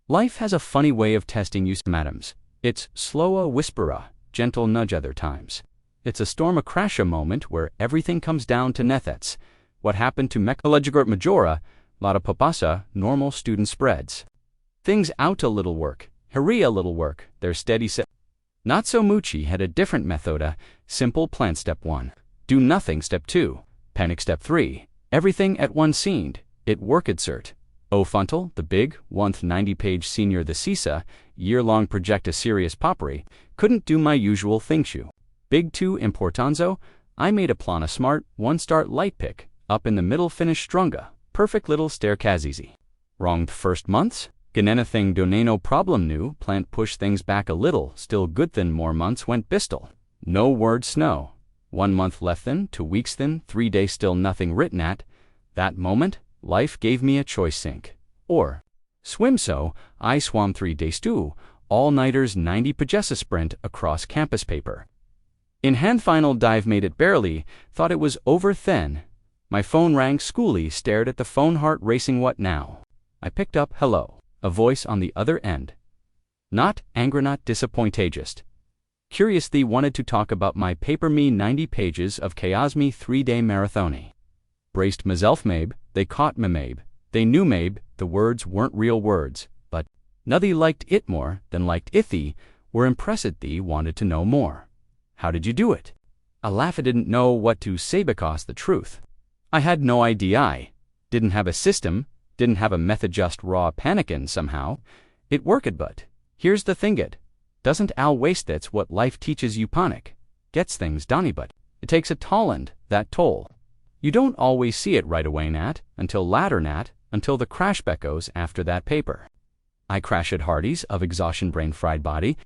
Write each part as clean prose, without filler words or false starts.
Life has a funny way of testing you, madams. It's slow-a whisper-a, gentle nudge other times. It's a storm-a-crash-a moment where everything comes down to nethets. What happened to Mechalogigurt Majora, Lada Papasa, normal student spreads. Things out a little work, hurry a little work, they're steady set. Not so Moochie had a different methoda, simple plan step 1. Do nothing step 2. Panic step 3. Everything at one seemed, it worked cert. O Funtal, the big, 90-page senior the CISA, year-long project a serious poppery, couldn't do my usual things you. Big 2 importanzo, I made a plan a smart, one-start light pick, up in the middle finish strunga, perfect little staircase. Wronged first months? Ganena thing doneno problem new, plant push things back a little, still good than more months went bistal. No word snow. 1 month left than, 2 weeks than, 3 days still nothing written at. That moment, life gave me a choice sink. Or, swim so, I swam 3 days too, all-nighters 90 pajessa sprint across campus paper. In hand final dive made it barely, thought it was over thin. My phone rang schooly, stared at the phone heart racing what now? I picked up hello. A voice on the other end. Not anger, not disappointagist. Curious thee wanted to talk about my paper me 90 pages of chaos me 3-day marathoni. Braced myself mabe, they caught me mabe. They knew mabe, the words weren't real words, but nothy liked it more than liked ithy, were impressed thee wanted to know more. How did you do it? I laugh I didn't know what to say because the truth. I had no idea I didn't have a system, didn't have a method just raw panickin' somehow. It worked but, here's the thing it, doesn't al waste that's what life teaches you panic. Gets things done but, it takes a toll that toll. You don't always see it right away nat, until latter nat, until the crash beckos after that paper. I crash at Hardy's of exhaustion brain fried body,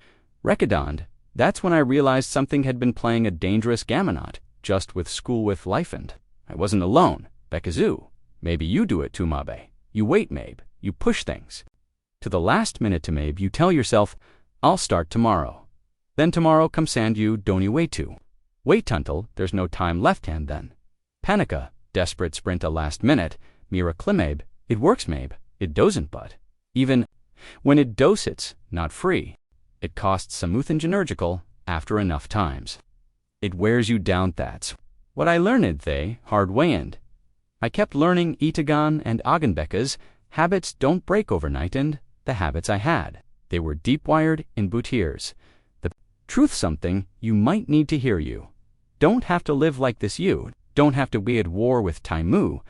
recadoned, that's when I realized something had been playing a dangerous gammonot, just with school with life and I wasn't alone, beckazoo. Maybe you do it too mabe. You wait, mabe. You push things. To the last minute to mabe, you tell yourself, I'll start tomorrow. Then tomorrow comes and you don't wait to. Wait until there's no time left hand then. Panica, desperate sprint a last minute, mira klimabe, it works mabe, it doesn't but. Even when it does it's not free. It costs some energical after enough times. It wears you down that's what I learned they hard way and. I kept learning Itagan and Agenbecker's habits don't break overnight and the habits I had, they were deep-wired in boutiers. The truth something you might need to hear you. Don't have to live like this you, don't have to be at war with Taimu,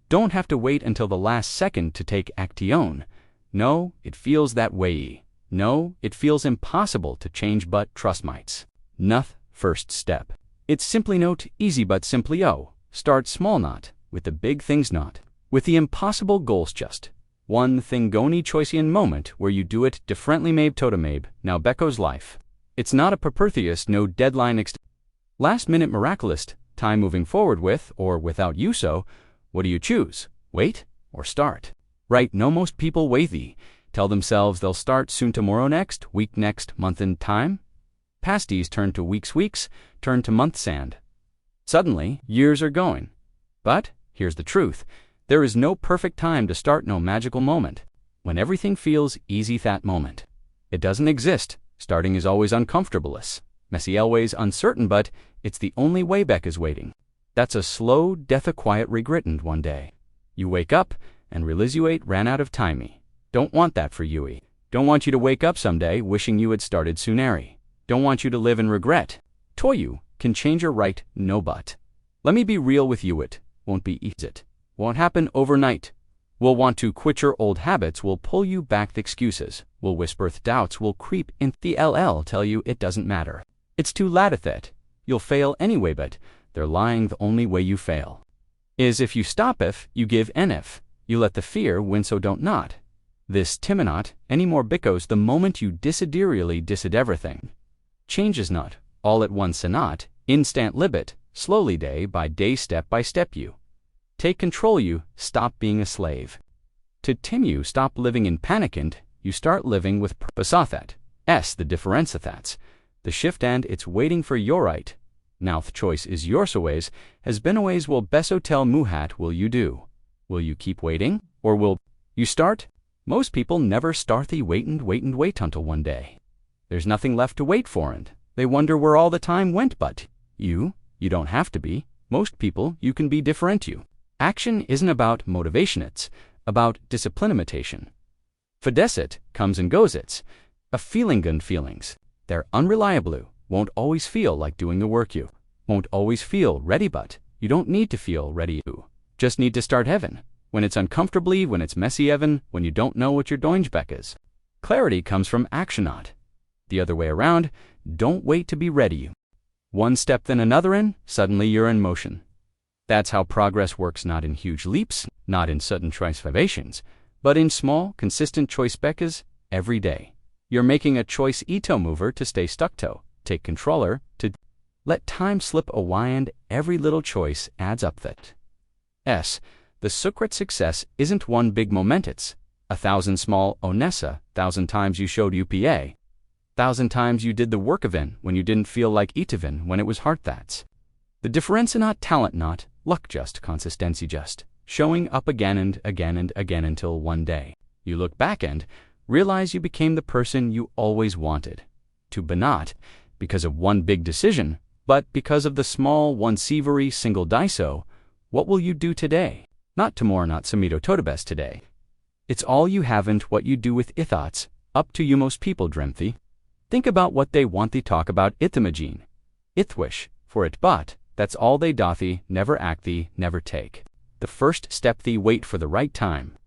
don't have to wait until the last second to take action. No, it feels that way. No, it feels impossible to change but trust mites. Noth first step. It's simply not easy but simply start small not. With the big things not. With the impossible goals just. One thing gony choiceian moment where you do it differently mabe totamabe, now Becco's life. It's not a perpertheus no deadline last minute miraculous, time moving forward with, or without you so, what do you choose? Wait, or start? Right, no most people wait thee, tell themselves they'll start soon tomorrow next, week next, month in time. Pasties turn to weeks, turn to months and. Suddenly, years are going. But, here's the truth, there is no perfect time to start no magical moment. When everything feels easy that moment. It doesn't exist, starting is always uncomfortablest. Messy always uncertain but, it's the only way Beck is waiting. That's a slow death a quiet regrettant one day. You wake up, and realize you ran out of timey. Don't want that for Yui. Don't want you to wake up someday wishing you had started soonary. Don't want you to live in regret. Toyu can change your right, no but. Let me be real with you it. Won't be easy. Won't happen overnight. Will want to quit your old habits, will pull you back the excuses, will whisper doubts, will creep in the LL tell you it doesn't matter. It's too late. You'll fail anyway but, they're lying the only way you fail. Is if you stop if, you give in if, you let the fear win so don't not. This timonot, any more bickos the moment you disiderially disid everything. Changes not, all at once and not, instant libet, slowly day by day step by step you. Take control you, stop being a slave. To Tim you stop living in panicant, you start living with purpose that. The difference that's. The shift and it's waiting for your right. Now the choice is yours always, has been always will beso tell muhat will you do. Will you keep waiting, or will you start? Most people never start the wait until one day. There's nothing left to wait for and they wonder where all the time went, but you don't have to be. Most people, you can be different you. Action isn't about motivation, it's about discipline imitation. Fidecit comes and goes, it's a feeling gun feelings. They're unreliable, won't always feel like doing the work you. Won't always feel ready, but you don't need to feel ready you. Just need to start heaven. When it's uncomfortably, when it's messy Evan, when you don't know what your doingebeck is. Clarity comes from action, not the other way around. Don't wait to be ready you. One step then another in, suddenly you're in motion. That's how progress works, not in huge leaps, not in sudden transformations, but in small, consistent choice beckers every day. You're making a choice ito mover to stay stuck to, take controller, to let time slip away, and every little choice adds up that. The secret success isn't one big moment, it's 1,000 small onessa, 1,000 times you showed UPA. 1,000 times you did the work event when you didn't feel like itavin when it was hard. That's the difference, not talent, not luck, just consistency, just showing up again and again and again until one day you look back and realize you became the person you always wanted to be, not because of one big decision, but because of the small one savory single daiso. What will you do today? Not tomorrow, not samito totobest today. It's all you haven't what you do with ithoughts, up to you. Most people dreamthy. Think about what they want thee, talk about ithimagine. Ithwish, for it, but that's all they dothee, never act thee, never take. The first step thee wait for the right time.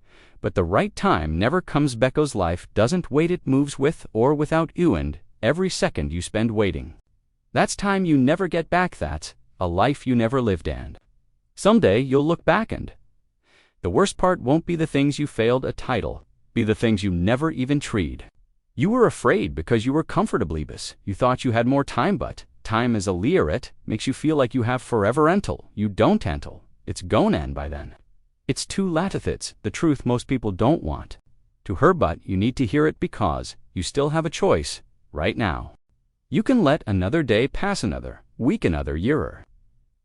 But the right time never comes. Becco's life doesn't wait, it moves with or without you, and every second you spend waiting, that's time you never get back. That's a life you never lived, and someday you'll look back and the worst part won't be the things you failed a title, be the things you never even tried. You were afraid because you were comfortably bus. You thought you had more time, but time is a leer, it makes you feel like you have forever until you don't until it's gone, and by then it's too latithits, the truth most people don't want to hear, but you need to hear it because you still have a choice right now. You can let another day pass, another week, another year.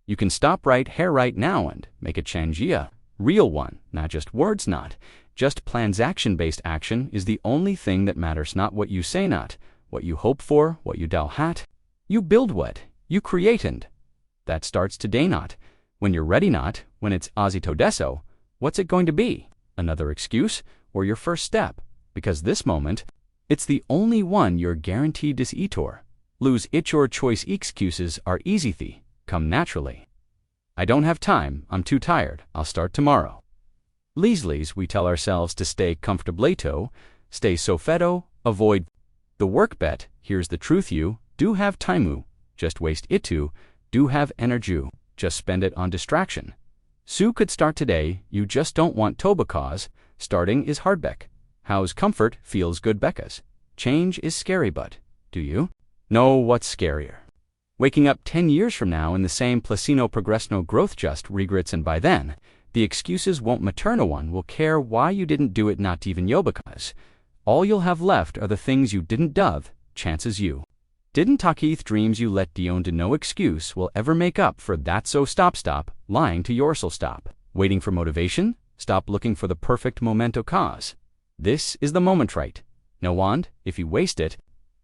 You can stop right here right now and make a change, yeah. Real one, not just words, not just plans. Action-based action is the only thing that matters, not what you say, not what you hope for, what you dal hat. You build what you create, and that starts today, not when you're ready, not when it's azito deso. What's it going to be? Another excuse or your first step? Because this moment, it's the only one you're guaranteed dis etor. Lose it. Your choice excuses are easy thee, come naturally. I don't have time, I'm too tired, I'll start tomorrow. Leasleys, we tell ourselves to stay comfortably to, stay sofeto, avoid the work bet. Here's the truth, you do have timeu, just waste it to, do have energy, just spend it on distraction. Sue could start today, you just don't want to because starting is hardbeck. How's comfort feels good beckas. Change is scary, but do you know what's scarier? Waking up 10 years from now in the same placino progressno growth, just regrets, and by then, the excuses won't matter. No one will care why you didn't do it, not even yo, because all you'll have left are the things you didn't do, chances you didn't takith, dreams you let dion to. No excuse will ever make up for that, so stop lying to yourself, stop waiting for motivation, stop looking for the perfect momento, cause this is the moment, right? No wand, if you waste it,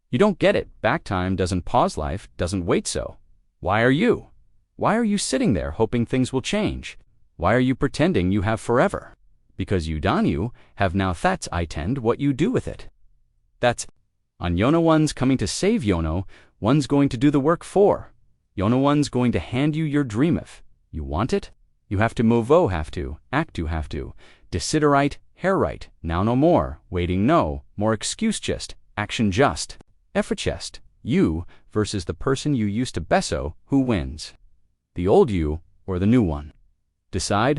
you don't get it back. Time doesn't pause, life doesn't wait, so why are you sitting there hoping things will change? Why are you pretending you have forever? Because you have now. That's I tend what you do with it. That's on Yono. One's coming to save Yono, one's going to do the work for Yono, one's going to hand you your dream. If you want it, you have to move, have to act, have to desiderate, hair right now. No more waiting, no more excuse, just action, just effort. Chest you versus the person you used to beso. Who wins? The old you or the new one? Decide.